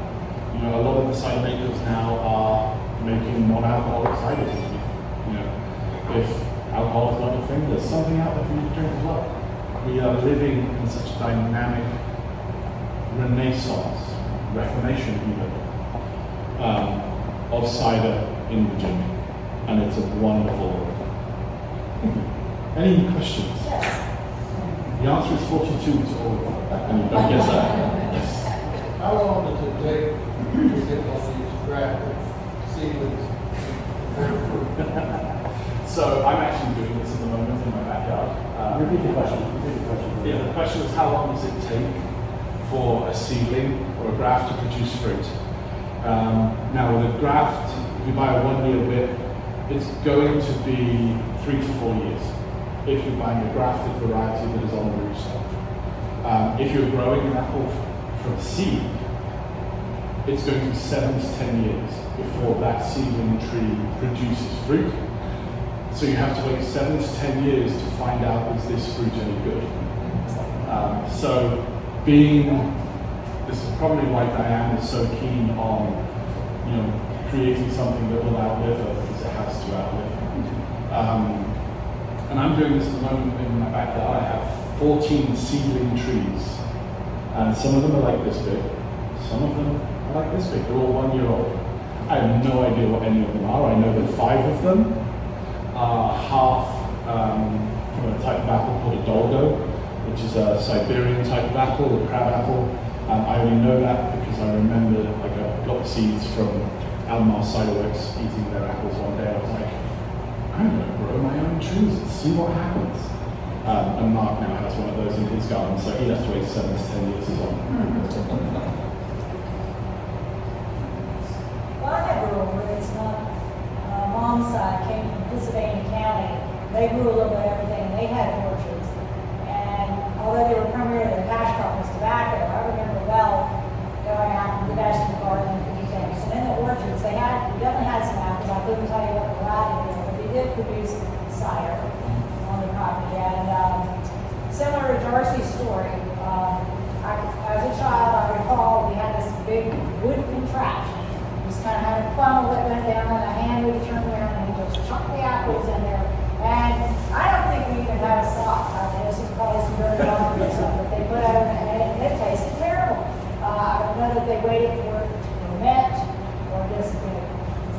You know, a lot of the cider makers now are making non-alcoholic ciders. You know, if alcohol is not your thing, there's something out there for you to drink as well. We are living in such a dynamic renaissance, reformation even, of cider in Virginia, and it's a wonderful. Any questions? Yes. The answer is 42 to all of them, and you don't guess that. Yes. How long does it take to get all these grafted seedlings? So I'm actually doing this at the moment in my backyard. Repeat the question. Yeah, the question is, how long does it take for a seedling or a graft to produce fruit? Now, with a graft, if you buy a 1 year bit, it's going to be 3 to 4 years if you're buying a grafted variety that is on the rootstock. If you're growing an apple from seed, it's going to be 7 to 10 years before that seedling tree produces fruit. So you have to wait 7 to 10 years to find out, is this fruit any good? So this is probably why Diane is so keen on, creating something that will outlive her, because it has to outlive. And I'm doing this at the moment in my backyard. I have 14 seedling trees, and some of them are like this big, some of them are like this big. They're all 1 year old. I have no idea what any of them are. I know that 5 of them are half from a type of apple called a dolgo, which is a Siberian type of apple, a crab apple. I only know that because I remember I got the seeds from Almar Ciderworks eating their apples one day. I was like, I'm going to grow my own trees and see what happens. And Mark now has one of those in his garden, so he has to wait 7 to 10 years as well. Well, I never grew it's not, mom's side came from Pennsylvania County. They grew a little bit of everything. They had orchards. And although they were primarily their cash crop was tobacco, I remember well going out in the vegetable garden and picking things. And in the orchards, we definitely had some apples. I couldn't tell you what variety they were, but they did produce cider on the property. And similar to Darcy's story, as a child, I recall we had this big wood contraption. Just kind of had a funnel that went down and a hand would turn around and he just chucked the apples in there. And I don't think we even had a sock. I mean, this was probably some dirty laundry or something that they put out and it tasted terrible. I don't know that they waited for it to ferment or just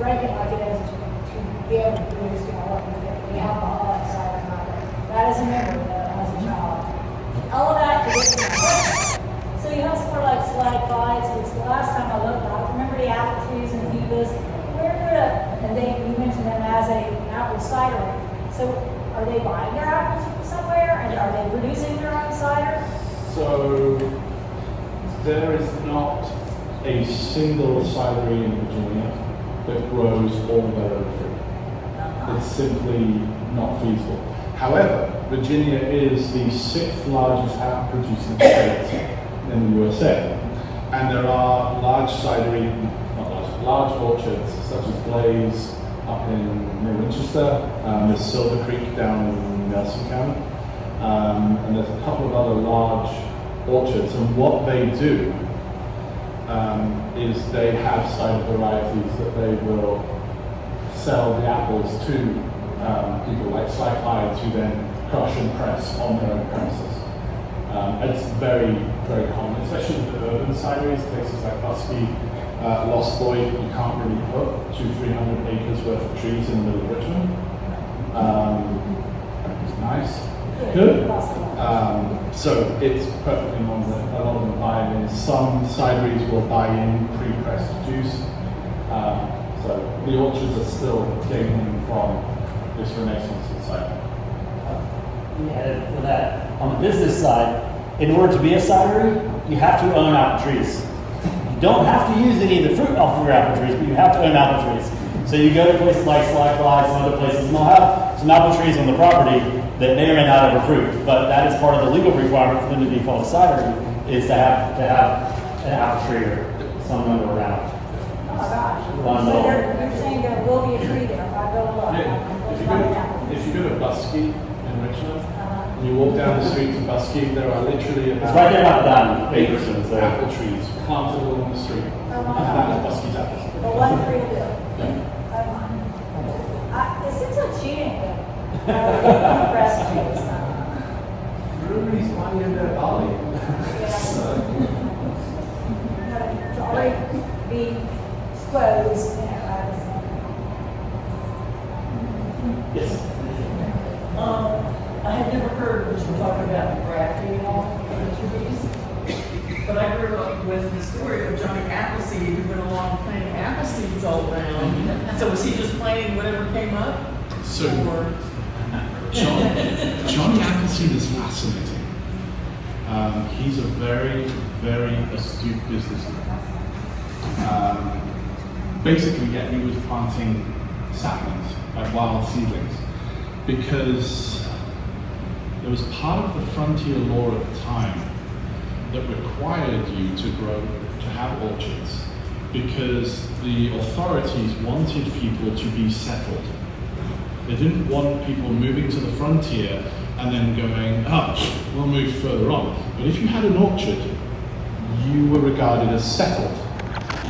drink it like it is to be able to produce, what we get, the alcohol cider cider. That is a memory as a child. All of that to get to my question. So you have some more like slide fights, because the last time I looked, I remember the apple trees and Cubas. And you mentioned them as an apple cider. So are they buying their apples from somewhere, and are they producing their own cider? So there is not a single cidery in Virginia that grows all their own fruit. It's simply not feasible. However, Virginia is the 6th largest apple producing state in the USA. And there are large orchards such as Blaze up near Winchester, there's Silver Creek down in Nelson County, and there's a couple of other large orchards. And what they do is they have cider varieties that they will sell the apples to people like Sly Hyde, who then crush and press on their own premises. It's very, very common, especially with the urban cideries, places like Busky, Lost Boy. You can't really put 200-300 acres worth of trees in the middle of Richmond. It's nice, good. So it's perfectly normal that a lot of them buy in. Some cideries will buy in pre-pressed juice. So the orchards are still gaining from this renaissance of cider. Yeah, for that, on the business side, in order to be a cidery, you have to own apple trees. You don't have to use any of the fruit off of your apple trees, but you have to own apple trees. So you go to places like Slacklights and other places, and they'll have some apple trees on the property that may or may not have a fruit, but that is part of the legal requirement for them to be called a cidery, is to have an apple tree or some number around. Oh my gosh. One So more. you're saying there will be a tree there if I go look? Yeah, if you go to Busky in Richmond, and you walk down the street to Busky, there are literally It's right there by the diamond, 8 Bakersfield, so. apple trees planted along the street. Oh, wow. And that is Busky's apple. But one tree will do. Oh my. It seems like cheating, but impressed trees. Everybody's money in their dolly. It's already be exposed, you know, I was. Yes. I had never heard what you were talking about grafting and all of trees. But I grew up with the story of Johnny Appleseed who went along planting apple seeds all around. So was he just planting whatever came up? So, Or- Johnny Appleseed is fascinating. He's a very, very astute businessman. Basically, yeah, he was planting saplings, like wild seedlings, because there was part of the frontier law at the time that required you to have orchards, because the authorities wanted people to be settled. They didn't want people moving to the frontier and then going, we'll move further on. But if you had an orchard, you were regarded as settled.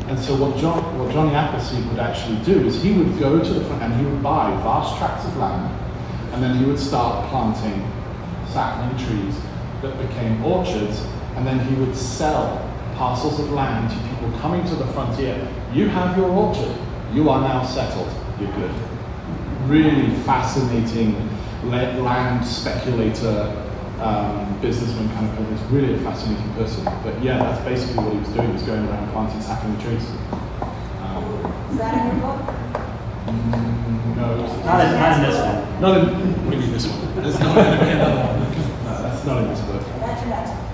And so what Johnny Appleseed would actually do is he would go to the front and he would buy vast tracts of land, and then he would start planting sapling trees that became orchards, and then he would sell parcels of land to people coming to the frontier. You have your orchard, you are now settled, you're good. Really fascinating land speculator, businessman kind of person. He's really a fascinating person. But yeah, that's basically what he was doing. He was going around planting sapling trees. Is that in your book? No, Not in this one. not in. What do you mean this one? There's not going to be another one. No, that's not in this book. That's your next one.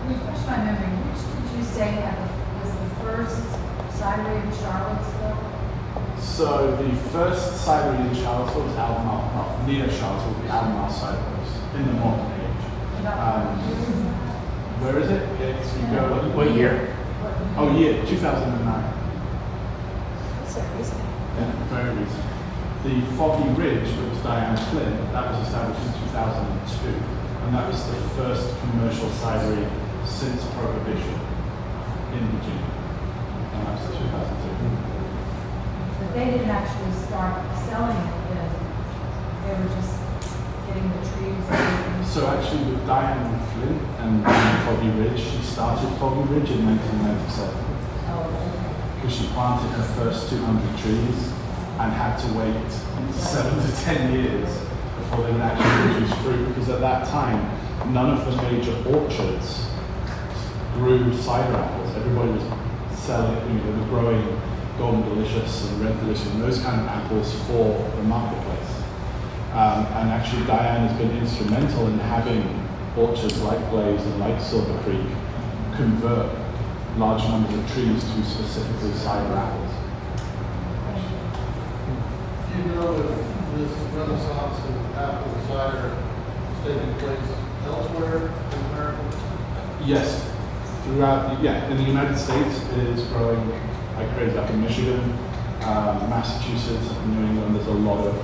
Refresh my memory, which did you say was the first cidery in Charlottesville? So the first cidery in Charlottesville was Albemarle, near Charlottesville, the Albemarle cider works in the modern age. Where is it? It's you go. What year? Oh, year 2009. That's so recent. Yeah, very recent. The Foggy Ridge, that was Diane Flynn, that was established in 2002, and that was the first commercial cidery since Prohibition in Virginia, and that was 2002. But they didn't actually start selling it then. They were just getting the trees. So actually with Diane Flynn and Foggy Ridge, she started Foggy Ridge in 1997 because she planted her first 200 trees and had to wait 7 to 10 years before they would actually produce fruit, because at that time none of the major orchards grew cider apples. Everybody was selling, they were growing Golden Delicious and Red Delicious and those kind of apples for the marketplace. And actually Diane has been instrumental in having orchards like Blaze and like Silver Creek convert large numbers of trees to specifically cider apples. Do you know if this renaissance of apple cider is taking place elsewhere in America? Yes, throughout, in the United States it is growing like crazy. Up in Michigan, Massachusetts, up in New England, there's a lot of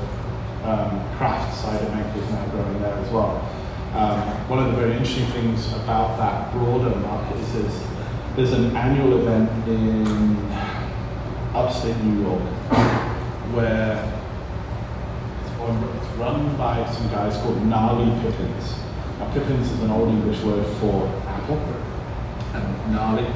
craft cider makers now growing there as well. One of the very interesting things about that broader market is there's an annual event in upstate New York where it's It's run by some guys called gnarly pippins. Now, pippins is an old English word for apple, and gnarly.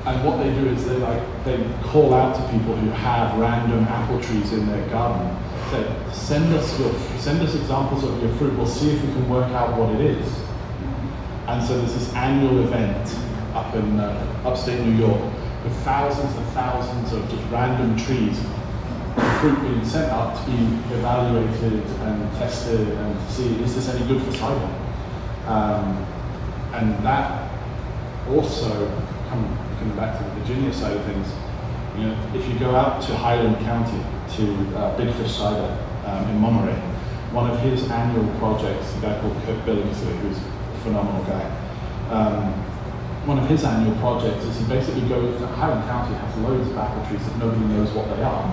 And what they do is they call out to people who have random apple trees in their garden. Say, send us examples of your fruit. We'll see if we can work out what it is. And so there's this annual event up in upstate New York with thousands and thousands of just random trees, fruit being sent up to be evaluated and tested and to see, is this any good for cider? And that also, coming back to the Virginia side of things, you know, if you go out to Highland County to Big Fish Cider in Monterey, one of his annual projects, a guy called Kirk Billingsley, who's a phenomenal guy, one of his annual projects is he basically goes to Highland County, has loads of apple trees that nobody knows what they are.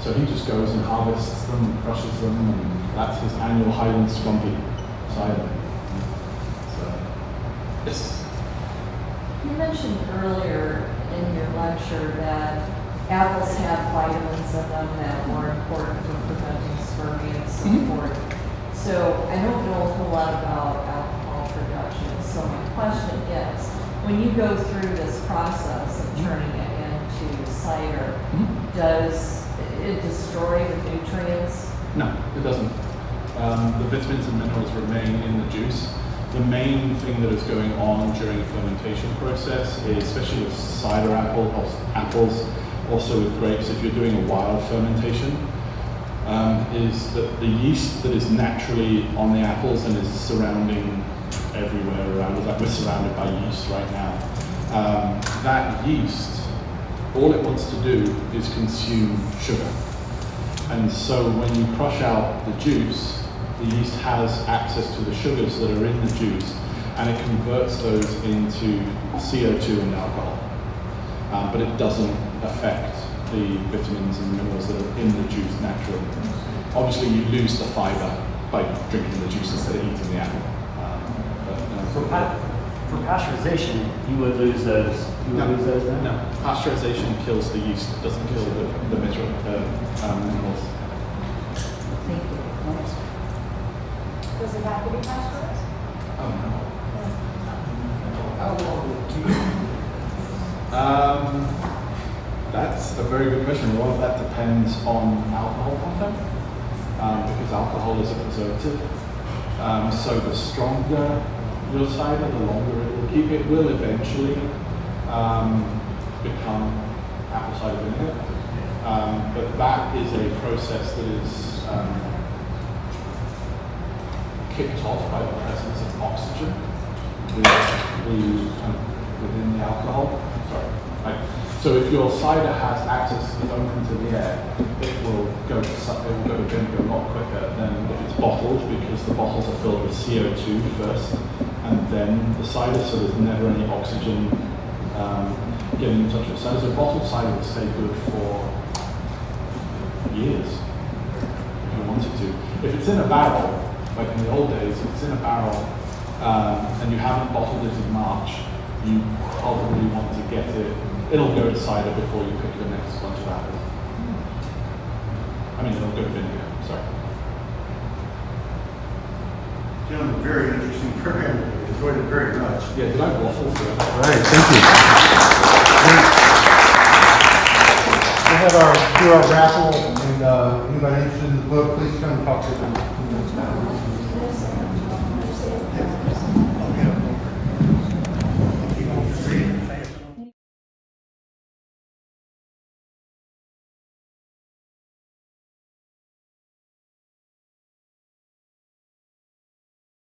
So he just goes and harvests them, crushes them, and that's his annual Highland Scrumpy cider. So, yes. You mentioned earlier in your lecture that apples have vitamins in them that are important for preventing scurvy and so forth. So I don't know a whole lot about alcohol production. So my question is, when you go through this process of turning it into cider, does it destroy the nutrients? No, it doesn't. The vitamins and minerals remain in the juice. The main thing that is going on during the fermentation process, especially with cider apples, also with grapes, if you're doing a wild fermentation, is that the yeast that is naturally on the apples and is surrounding everywhere around us, like we're surrounded by yeast right now, that yeast, all it wants to do is consume sugar. And so when you crush out the juice, the yeast has access to the sugars that are in the juice, and it converts those into CO2 and alcohol. But it doesn't affect the vitamins and minerals that are in the juice naturally. Obviously, you lose the fiber by drinking the juice instead of eating the apple. For pasteurization, you would lose those. You would lose those then? No, pasteurization kills the yeast. It doesn't kill the minerals. Thank you. Does it have to be pasteurized? Oh no. How long will it keep? That's a very good question. A lot of that depends on alcohol content, because alcohol is a preservative. So the stronger your cider, the longer it will keep. It will eventually become apple cider vinegar, but that is a process that is kicked off by the presence of oxygen within the alcohol. So if your cider has access open to the air, it will go to vinegar a lot quicker than if it's bottled, because the bottles are filled with CO2 first, and then the cider, so there's never any oxygen getting in touch with it. So as a bottled cider will stay good for years if you wanted to. If it's in a barrel, like in the old days, if it's in a barrel and you haven't bottled it in March, you probably want to get it. It'll go to cider before you pick the next bunch of apples. I mean, it'll go to vinegar, sorry. Gentlemen, very interesting program. Enjoyed it very much. Yeah, did I waffle for it? All right, thank you. We'll do our raffle, and anybody interested in the book, please come talk to them.